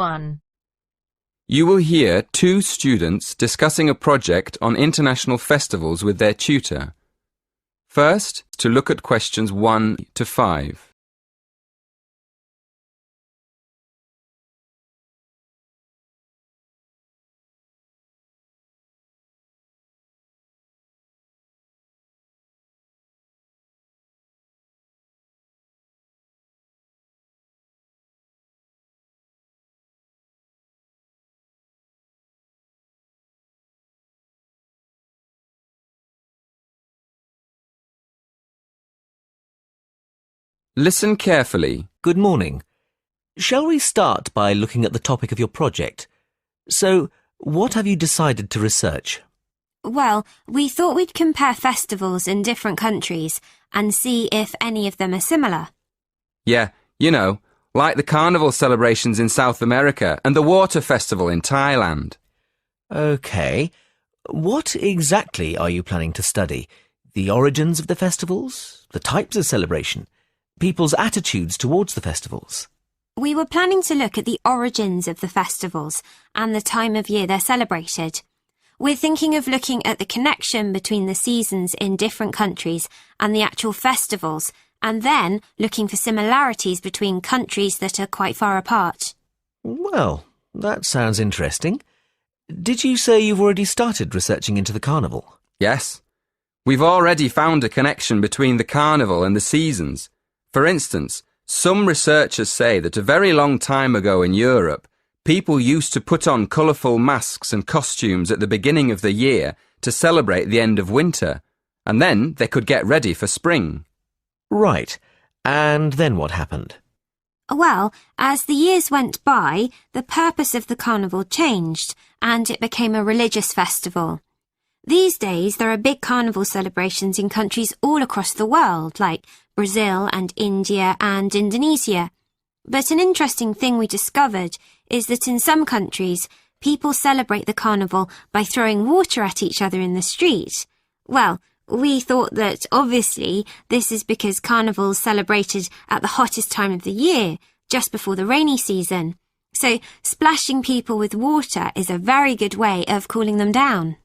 1. You will hear two students discussing a project on international festivals with their tutor. First, to look at questions 1 to 5. Listen carefully. Good morning. Shall we start by looking at the topic of your project? So, what have you decided to research? Well, we thought we'd compare festivals in different countries and see if any of them are similar. Yeah, you know, like the carnival celebrations in South America and the water festival in Thailand. OK. What exactly are you planning to study? The origins of the festivals? The types of celebration? People's attitudes towards the festivals? We were planning to look at the origins of the festivals and the time of year they're celebrated. We're thinking of looking at the connection between the seasons in different countries and the actual festivals, and then looking for similarities between countries that are quite far apart. Well, that sounds interesting. Did you say you've already started researching into the carnival? Yes. We've already found a connection between the carnival and the seasons. For instance, some researchers say that a very long time ago in Europe, people used to put on colourful masks and costumes at the beginning of the year to celebrate the end of winter, and then they could get ready for spring. Right. And then what happened? Well, as the years went by, the purpose of the carnival changed, and it became a religious festival. These days, there are big carnival celebrations in countries all across the world, like Brazil and India and Indonesia. But an interesting thing we discovered is that in some countries, people celebrate the carnival by throwing water at each other in the street. Well, we thought that obviously this is because carnival's celebrated at the hottest time of the year, just before the rainy season. So splashing people with water is a very good way of cooling them down.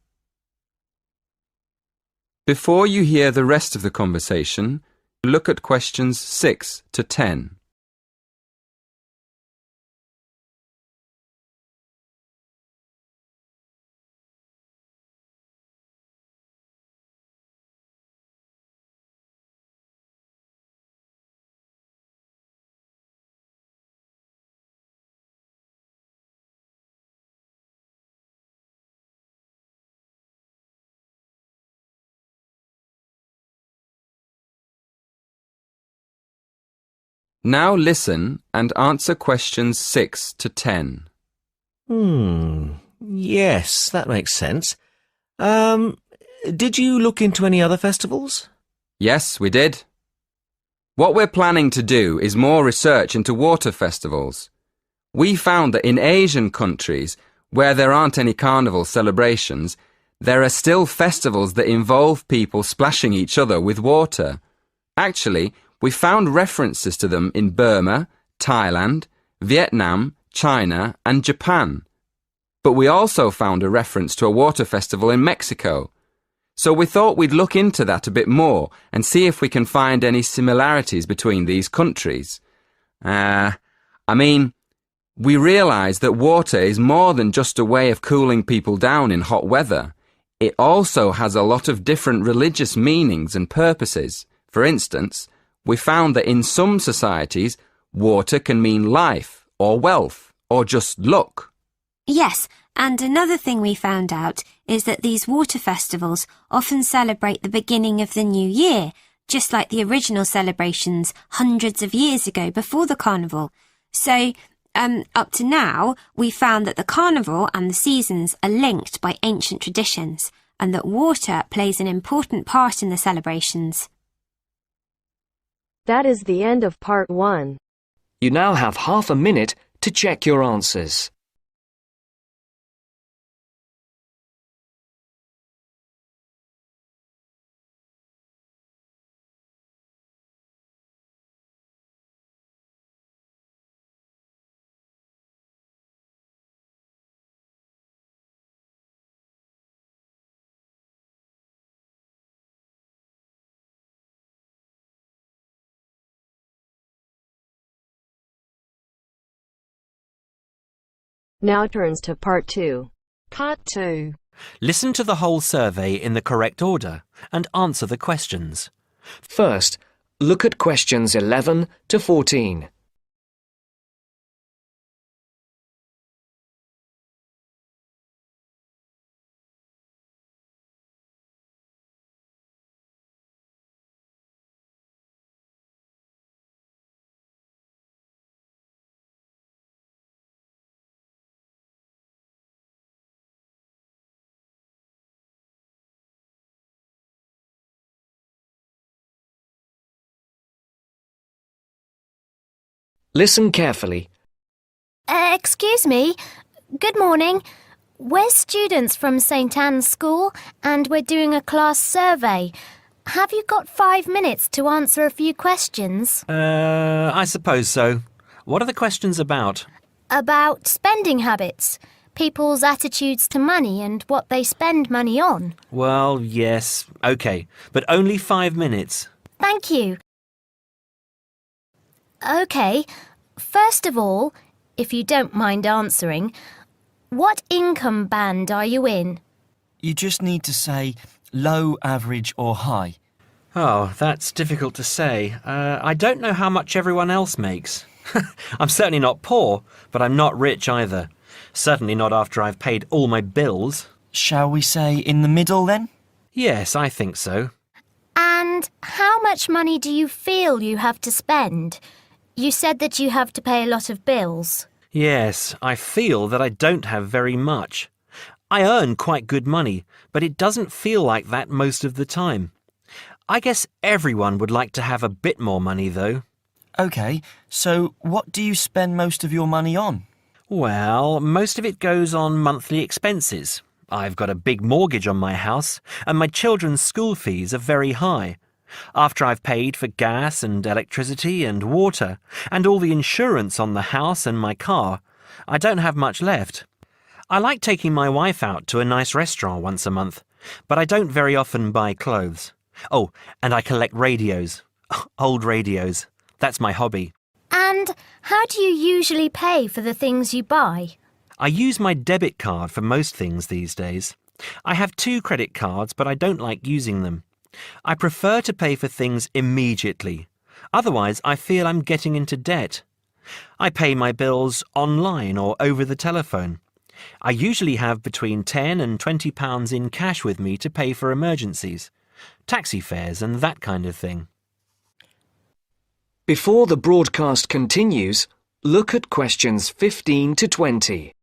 Before you hear the rest of the conversation, look at questions 6 to 10. Now listen and answer questions 6 to 10. Yes, that makes sense. Did you look into any other festivals? Yes, we did. What we're planning to do is more research into water festivals. We found that in Asian countries, where there aren't any carnival celebrations, there are still festivals that involve people splashing each other with water. Actually, we found references to them in Burma, Thailand, Vietnam, China, and Japan. But we also found a reference to a water festival in Mexico. So we thought we'd look into that a bit more and see if we can find any similarities between these countries. We realised that water is more than just a way of cooling people down in hot weather. It also has a lot of different religious meanings and purposes. For instance, we found that in some societies, water can mean life or wealth or just luck. Yes, and another thing we found out is that these water festivals often celebrate the beginning of the new year, just like the original celebrations hundreds of years ago before the carnival. So, up to now, we found that the carnival and the seasons are linked by ancient traditions, and that water plays an important part in the celebrations. That is the end of part 1. You now have half a minute to check your answers. Now turns to Part 2. Part 2. Listen to the whole survey in the correct order and answer the questions. First, look at questions 11 to 14. Listen carefully. Excuse me. Good morning. We're students from St. Anne's School and we're doing a class survey. Have you got 5 minutes to answer a few questions? I suppose so. What are the questions about? About spending habits, people's attitudes to money and what they spend money on. Well, yes, OK, but only 5 minutes. Thank you. OK, first of all, if you don't mind answering, what income band are you in? You just need to say low, average or high. Oh, that's difficult to say. I don't know how much everyone else makes. I'm certainly not poor, but I'm not rich either. Certainly not after I've paid all my bills. Shall we say in the middle then? Yes, I think so. And how much money do you feel you have to spend? You said that you have to pay a lot of bills. Yes, I feel that I don't have very much. I earn quite good money, but it doesn't feel like that most of the time. I guess everyone would like to have a bit more money, though. OK, so what do you spend most of your money on? Well, most of it goes on monthly expenses. I've got a big mortgage on my house, and my children's school fees are very high. After I've paid for gas and electricity and water, and all the insurance on the house and my car, I don't have much left. I like taking my wife out to a nice restaurant once a month, but I don't very often buy clothes. Oh, and I collect radios. Old radios. That's my hobby. And how do you usually pay for the things you buy? I use my debit card for most things these days. I have 2 credit cards, but I don't like using them. I prefer to pay for things immediately. Otherwise, I feel I'm getting into debt. I pay my bills online or over the telephone. I usually have between £10 and £20 in cash with me to pay for emergencies, taxi fares and that kind of thing. Before the broadcast continues, look at questions 15 to 20.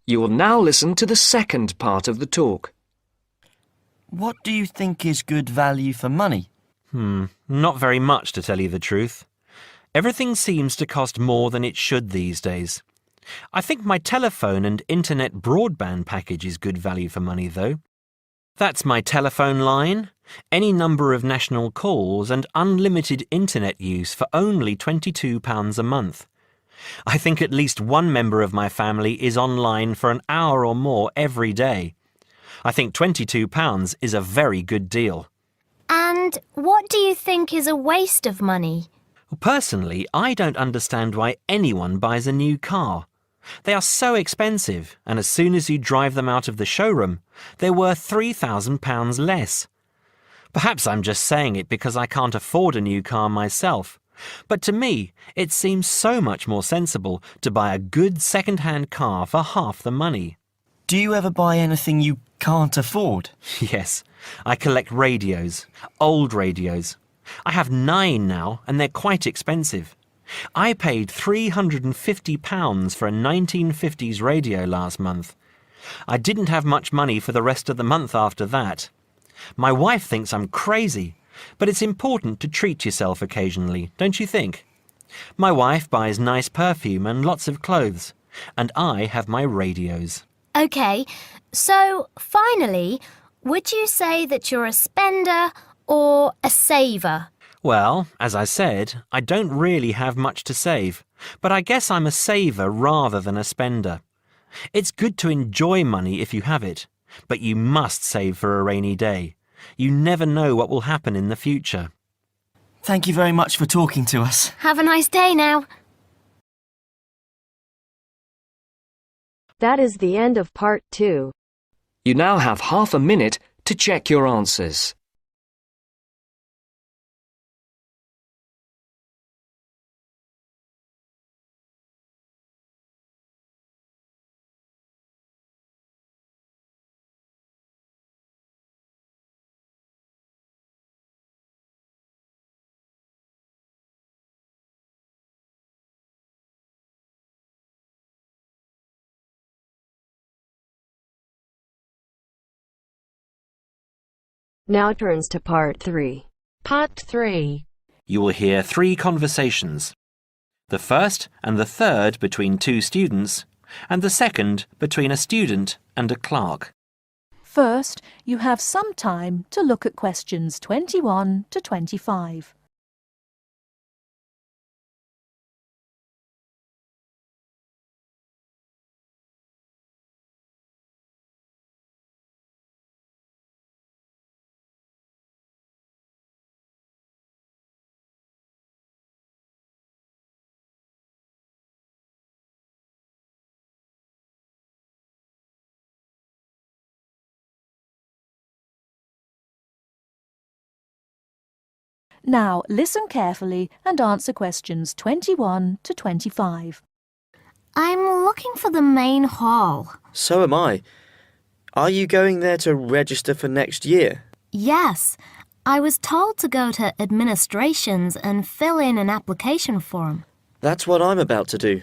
You will now listen to the second part of the talk. What do you think is good value for money? Not very much, to tell you the truth. Everything seems to cost more than it should these days. I think my telephone and internet broadband package is good value for money, though. That's my telephone line, any number of national calls and unlimited internet use for only £22 a month. I think at least one member of my family is online for an hour or more every day. I think £22 is a very good deal. And what do you think is a waste of money? Personally, I don't understand why anyone buys a new car. They are so expensive, and as soon as you drive them out of the showroom, they're worth £3,000 less. Perhaps I'm just saying it because I can't afford a new car myself. But to me, it seems so much more sensible to buy a good second-hand car for half the money. Do you ever buy anything you can't afford? Yes, I collect radios, old radios. I have 9 now, and they're quite expensive. I paid £350 for a 1950s radio last month. I didn't have much money for the rest of the month after that. My wife thinks I'm crazy. But it's important to treat yourself occasionally, don't you think? My wife buys nice perfume and lots of clothes, and I have my radios. OK, so finally, would you say that you're a spender or a saver? Well, as I said, I don't really have much to save, but I guess I'm a saver rather than a spender. It's good to enjoy money if you have it, but you must save for a rainy day. You never know what will happen in the future. Thank you very much for talking to us. Have a nice day now. That is the end of part 2. You now have half a minute to check your answers. Now turns to part 3. Part 3. You will hear 3 conversations. The first and the third between 2 students, and the second between a student and a clerk. First, you have some time to look at questions 21 to 25. Now listen carefully and answer questions 21 to 25. I'm looking for the main hall. So am I. Are you going there to register for next year? Yes, I was told to go to administrations and fill in an application form. That's what I'm about to do.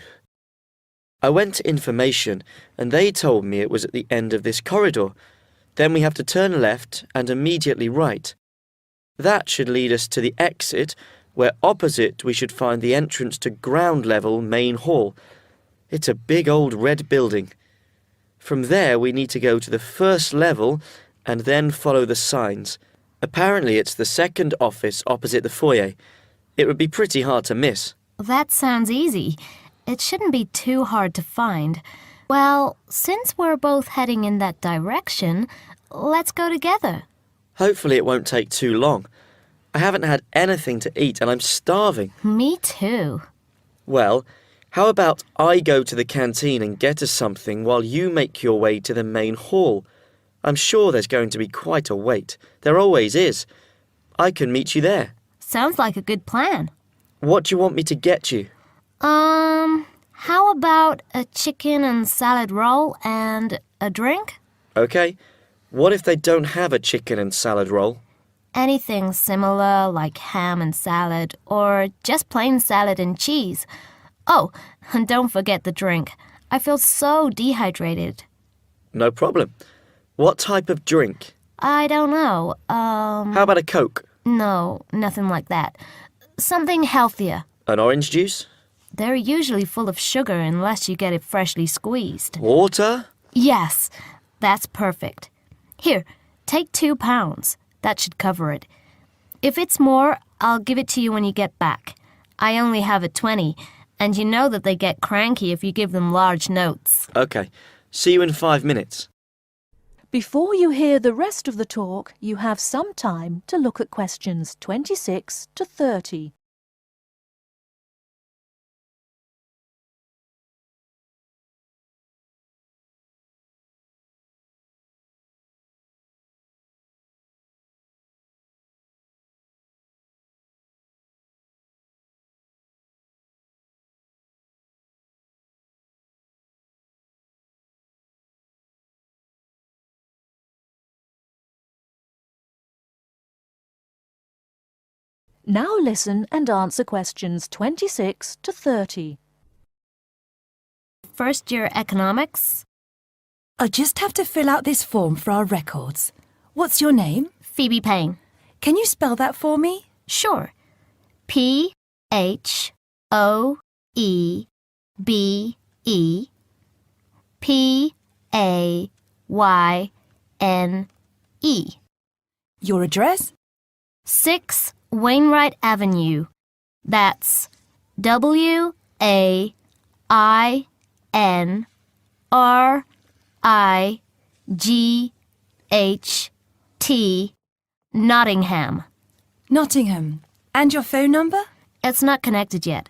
I went to information and they told me it was at the end of this corridor. Then we have to turn left and immediately right. That should lead us to the exit, where opposite we should find the entrance to ground level main hall. It's a big old red building. From there we need to go to the first level and then follow the signs. Apparently it's the second office opposite the foyer. It would be pretty hard to miss. That sounds easy. It shouldn't be too hard to find. Well, since we're both heading in that direction, let's go together. Hopefully it won't take too long. I haven't had anything to eat and I'm starving. Me too. Well, how about I go to the canteen and get us something while you make your way to the main hall? I'm sure there's going to be quite a wait. There always is. I can meet you there. Sounds like a good plan. What do you want me to get you? How about a chicken and salad roll and a drink? Okay. What if they don't have a chicken and salad roll? Anything similar, like ham and salad, or just plain salad and cheese. Oh, and don't forget the drink. I feel so dehydrated. No problem. What type of drink? I don't know. How about a Coke? No, nothing like that. Something healthier. An orange juice? They're usually full of sugar unless you get it freshly squeezed. Water? Yes, that's perfect. Here, take £2. That should cover it. If it's more, I'll give it to you when you get back. I only have a 20, and you know that they get cranky if you give them large notes. Okay. See you in 5 minutes. Before you hear the rest of the talk, you have some time to look at questions 26 to 30. Now listen and answer questions 26 to 30. First year economics? I just have to fill out this form for our records. What's your name? Phoebe Payne. Can you spell that for me? Sure. Phoebe. Your address? 6 Wainwright Avenue. That's WAINRIGHT, Nottingham. Nottingham. And your phone number? It's not connected yet.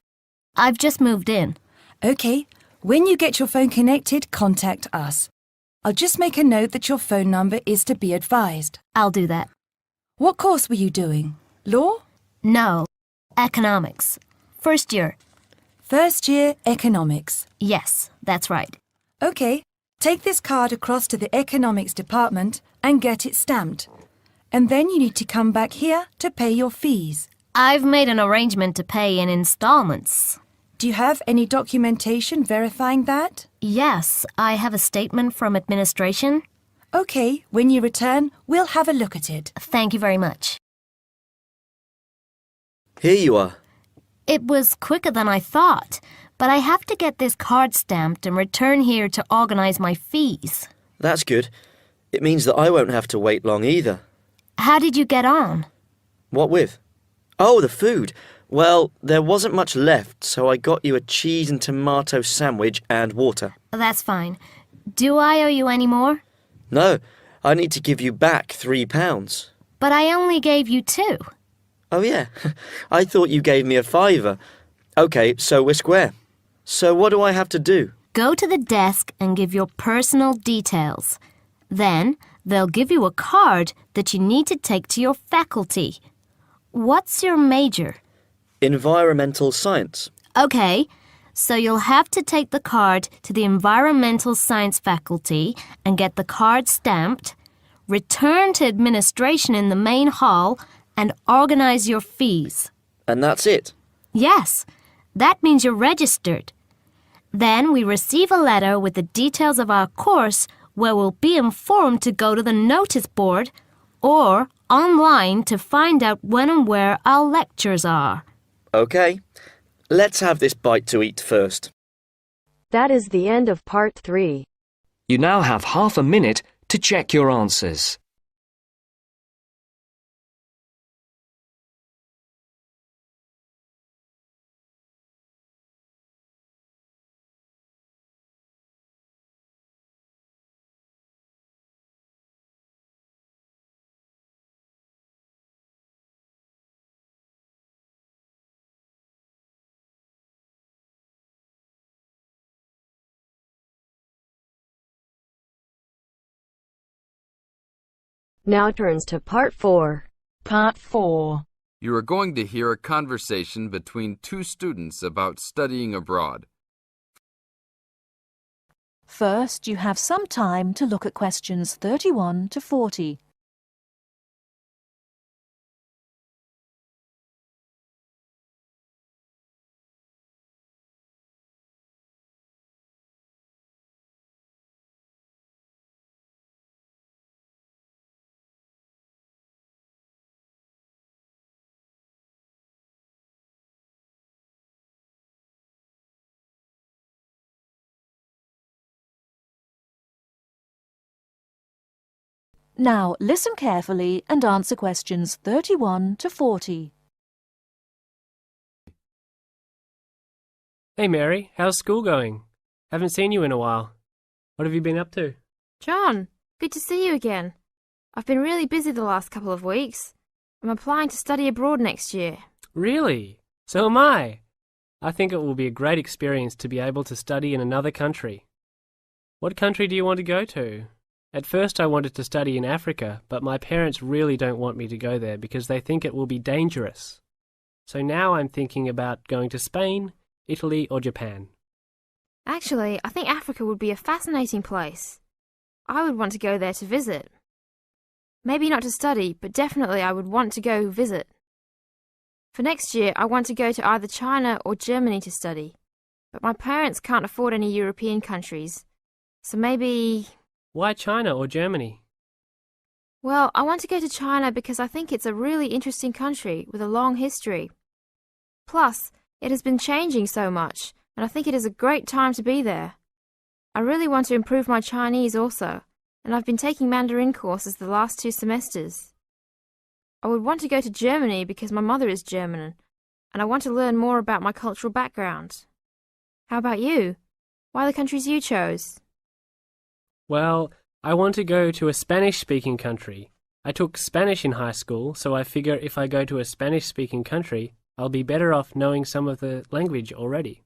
I've just moved in. OK. When you get your phone connected, contact us. I'll just make a note that your phone number is to be advised. I'll do that. What course were you doing? Law? No, economics. First year. First year economics. Yes, that's right. OK. Take this card across to the economics department and get it stamped. And then you need to come back here to pay your fees. I've made an arrangement to pay in installments. Do you have any documentation verifying that? Yes, I have a statement from administration. OK, when you return, we'll have a look at it. Thank you very much. Here you are. It was quicker than I thought, but I have to get this card stamped and return here to organize my fees. That's good. It means that I won't have to wait long either. How did you get on? What with? Oh, the food. Well, there wasn't much left, so I got you a cheese and tomato sandwich and water. That's fine. Do I owe you any more? No, I need to give you back £3. But I only gave you 2. Oh, yeah. I thought you gave me a £5. OK, so we're square. So what do I have to do? Go to the desk and give your personal details. Then they'll give you a card that you need to take to your faculty. What's your major? Environmental science. OK, so you'll have to take the card to the environmental science faculty and get the card stamped, return to administration in the main hall, and organize your fees. And that's it? Yes, that means you're registered. Then we receive a letter with the details of our course where we'll be informed to go to the notice board or online to find out when and where our lectures are. OK. Let's have this bite to eat first. That is the end of part 3. You now have half a minute to check your answers. Now turns to part 4. Part 4. You are going to hear a conversation between 2 students about studying abroad. First, you have some time to look at questions 31 to 40. Now, listen carefully and answer questions 31 to 40. Hey Mary, how's school going? Haven't seen you in a while. What have you been up to? John, good to see you again. I've been really busy the last couple of weeks. I'm applying to study abroad next year. Really? So am I. I think it will be a great experience to be able to study in another country. What country do you want to go to? At first I wanted to study in Africa, but my parents really don't want me to go there because they think it will be dangerous. So now I'm thinking about going to Spain, Italy or Japan. Actually, I think Africa would be a fascinating place. I would want to go there to visit. Maybe not to study, but definitely I would want to go visit. For next year, I want to go to either China or Germany to study. But my parents can't afford any European countries. So maybe... Why China or Germany? Well, I want to go to China because I think it's a really interesting country with a long history. Plus, it has been changing so much, and I think it is a great time to be there. I really want to improve my Chinese also, and I've been taking Mandarin courses the last 2 semesters. I would want to go to Germany because my mother is German, and I want to learn more about my cultural background. How about you? Why the countries you chose? Well, I want to go to a Spanish-speaking country. I took Spanish in high school, so I figure if I go to a Spanish-speaking country, I'll be better off knowing some of the language already.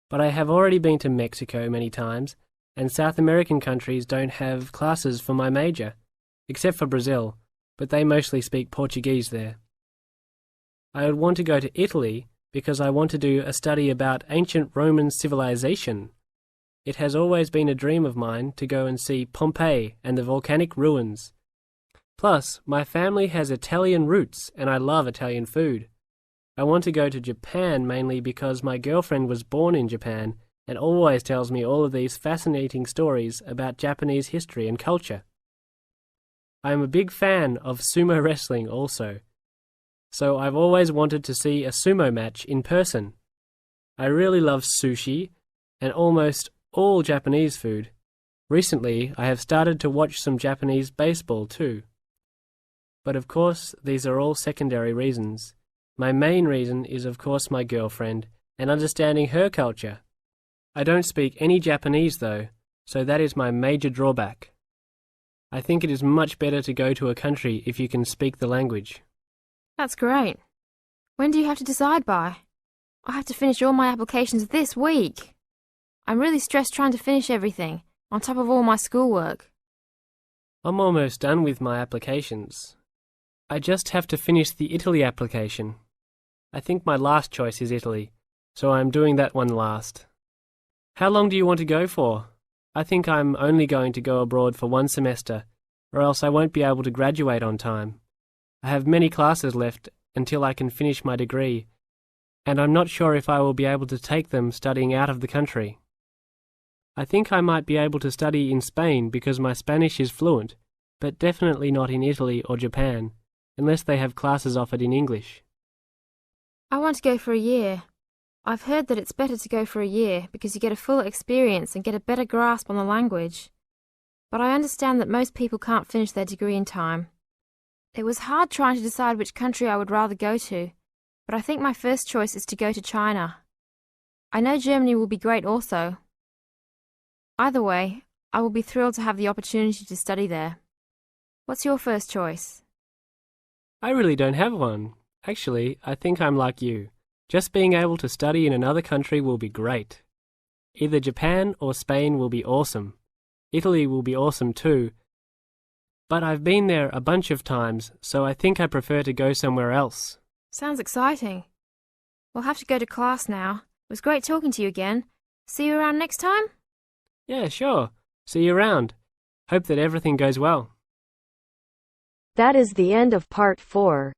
But I have already been to Mexico many times, and South American countries don't have classes for my major, except for Brazil, but they mostly speak Portuguese there. I would want to go to Italy because I want to do a study about ancient Roman civilization. It has always been a dream of mine to go and see Pompeii and the volcanic ruins. Plus, my family has Italian roots and I love Italian food. I want to go to Japan mainly because my girlfriend was born in Japan and always tells me all of these fascinating stories about Japanese history and culture. I am a big fan of sumo wrestling also, so I've always wanted to see a sumo match in person. I really love sushi and almost all Japanese food. Recently, I have started to watch some Japanese baseball too. But of course, these are all secondary reasons. My main reason is of course my girlfriend and understanding her culture. I don't speak any Japanese though, so that is my major drawback. I think it is much better to go to a country if you can speak the language. That's great. When do you have to decide by? I have to finish all my applications this week. I'm really stressed trying to finish everything, on top of all my schoolwork. I'm almost done with my applications. I just have to finish the Italy application. I think my last choice is Italy, so I'm doing that one last. How long do you want to go for? I think I'm only going to go abroad for 1 semester, or else I won't be able to graduate on time. I have many classes left until I can finish my degree, and I'm not sure if I will be able to take them studying out of the country. I think I might be able to study in Spain because my Spanish is fluent, but definitely not in Italy or Japan, unless they have classes offered in English. I want to go for a year. I've heard that it's better to go for a year because you get a full experience and get a better grasp on the language. But I understand that most people can't finish their degree in time. It was hard trying to decide which country I would rather go to, but I think my first choice is to go to China. I know Germany will be great also. Either way, I will be thrilled to have the opportunity to study there. What's your first choice? I really don't have one. Actually, I think I'm like you. Just being able to study in another country will be great. Either Japan or Spain will be awesome. Italy will be awesome too. But I've been there a bunch of times, so I think I prefer to go somewhere else. Sounds exciting. We'll have to go to class now. It was great talking to you again. See you around next time? Yeah, sure. See you around. Hope that everything goes well. That is the end of part 4.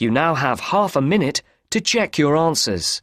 You now have half a minute to check your answers.